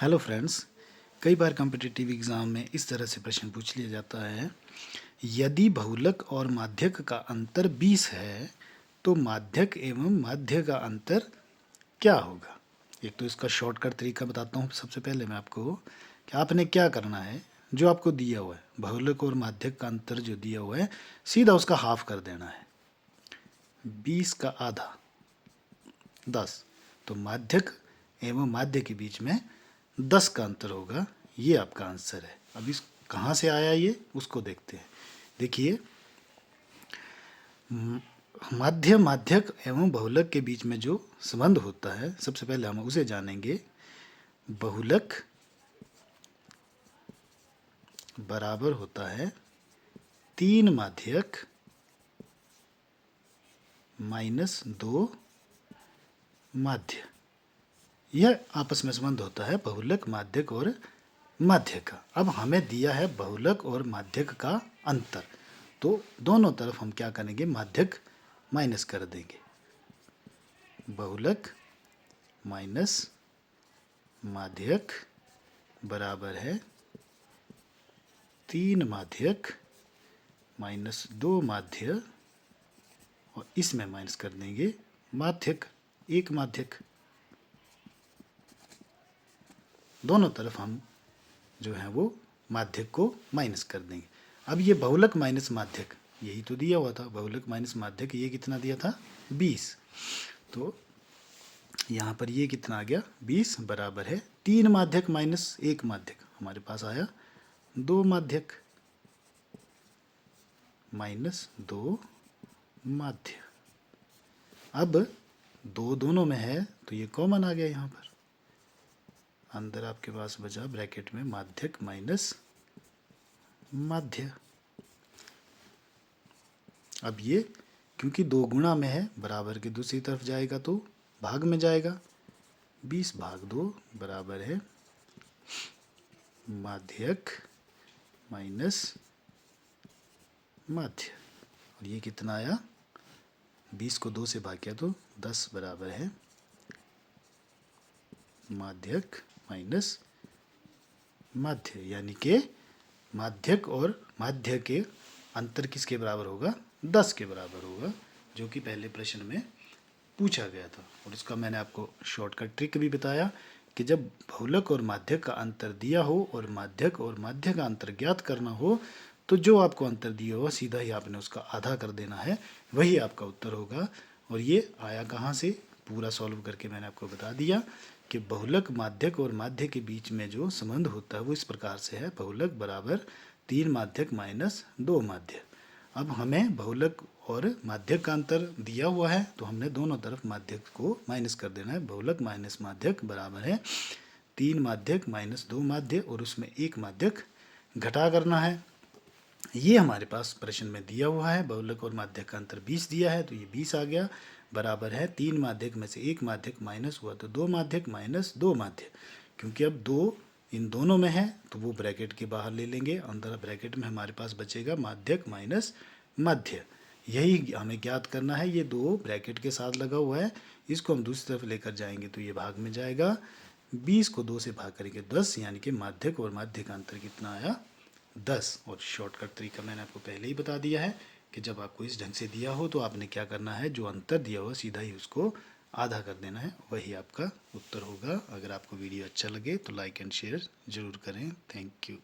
Hello friends. कई बार competitive exam में इस तरह से प्रश्न पूछ लिया जाता है, यदि बहुलक और माध्यक का अंतर 20 है तो माध्यक एवं माध्य का अंतर क्या होगा। एक तो इसका शॉर्टकट तरीका बताता हूँ सबसे पहले मैं आपको कि आपने क्या करना है। जो आपको दिया हुआ है बहुलक और माध्यक का अंतर जो दिया हुआ है, सीधा उसका हाफ कर देना है। 20 का आधा 10, तो माध्यक एवं माध्य के बीच में 10 का अंतर होगा। ये आपका आंसर है। अब इस कहाँ से आया ये उसको देखते हैं। देखिए, माध्य माध्यक एवं बहुलक के बीच में जो संबंध होता है, सबसे पहले हम उसे जानेंगे। बहुलक बराबर होता है 3 माध्यक माइनस 2 माध्य। यह आपस में संबंध होता है बहुलक माध्यक और माध्य का। अब हमें दिया है बहुलक और माध्यक का अंतर, तो दोनों तरफ हम क्या करेंगे, माध्यक माइनस कर देंगे। बहुलक माइनस माध्यक बराबर है 3 माध्यक माइनस 2 माध्य, और इसमें माइनस कर देंगे माध्यक, एक माध्यक। दोनों तरफ हम जो है वो माध्यक को माइनस कर देंगे। अब ये बहुलक माइनस माध्यक यही तो दिया हुआ था, बहुलक माइनस माध्यक ये कितना दिया था 20, तो यहाँ पर ये कितना आ गया 20 बराबर है 3 माध्यक माइनस 1 माध्यक, हमारे पास आया 2 माध्यक माइनस 2 माध्य। अब 2 दोनों में है तो ये कॉमन आ गया, यहाँ पर अंदर आपके पास बचा ब्रैकेट में माध्यक माइनस माध्य। अब ये क्योंकि 2 गुणा में है, बराबर के दूसरी तरफ जाएगा तो भाग में जाएगा। 20 भाग 2 बराबर है माध्यक माइनस माध्य, और ये कितना आया 20 को 2 से भाग किया तो 10 बराबर है माध्यक माइनस माध्य। यानी कि माध्यक और माध्य के अंतर किसके बराबर होगा, 10 के बराबर होगा, जो कि पहले प्रश्न में पूछा गया था। और इसका मैंने आपको शॉर्टकट ट्रिक भी बताया कि जब बहुलक और माध्यक का अंतर दिया हो और माध्यक और माध्य का अंतर ज्ञात करना हो, तो जो आपको अंतर दिया हुआ सीधा ही आपने उसका आधा कर देना है, वही आपका उत्तर होगा। और ये आया कहाँ से, पूरा सॉल्व करके मैंने आपको बता दिया कि बहुलक माध्यक और माध्य के बीच में जो संबंध होता है वो इस प्रकार से है, बहुलक बराबर 3 माध्यक माइनस 2 माध्य। अब हमें बहुलक और माध्यक का अंतर दिया हुआ है तो हमने दोनों तरफ माध्यक को माइनस कर देना है। बहुलक माइनस माध्यक बराबर है 3 माध्यक माइनस 2 माध्य, और उसमें एक माध्यक घटा करना है। ये हमारे पास प्रश्न में दिया हुआ है। बहुलक और माध्यक का अंतर 20 दिया है तो ये 20 आ गया, बराबर है 3 माध्यक में से एक माध्यक माइनस हुआ तो 2 माध्यक माइनस 2 माध्य। क्योंकि अब 2 इन दोनों में है तो वो ब्रैकेट के बाहर ले लेंगे, अंदर ब्रैकेट में हमारे पास बचेगा माध्यक माइनस मध्य। यही हमें ज्ञात करना है। ये 2 ब्रैकेट के साथ लगा हुआ है, इसको हम दूसरी तरफ लेकर जाएंगे तो ये भाग में जाएगा। 20 को 2 से भाग करेंगे 10, यानी कि माध्यक और माध्य का अंतर कितना आया 10। और शॉर्टकट तरीका मैंने आपको पहले ही बता दिया है कि जब आपको इस ढंग से दिया हो तो आपने क्या करना है, जो अंतर दिया हो सीधा ही उसको आधा कर देना है, वही आपका उत्तर होगा। अगर आपको वीडियो अच्छा लगे तो लाइक एंड शेयर ज़रूर करें। Thank you.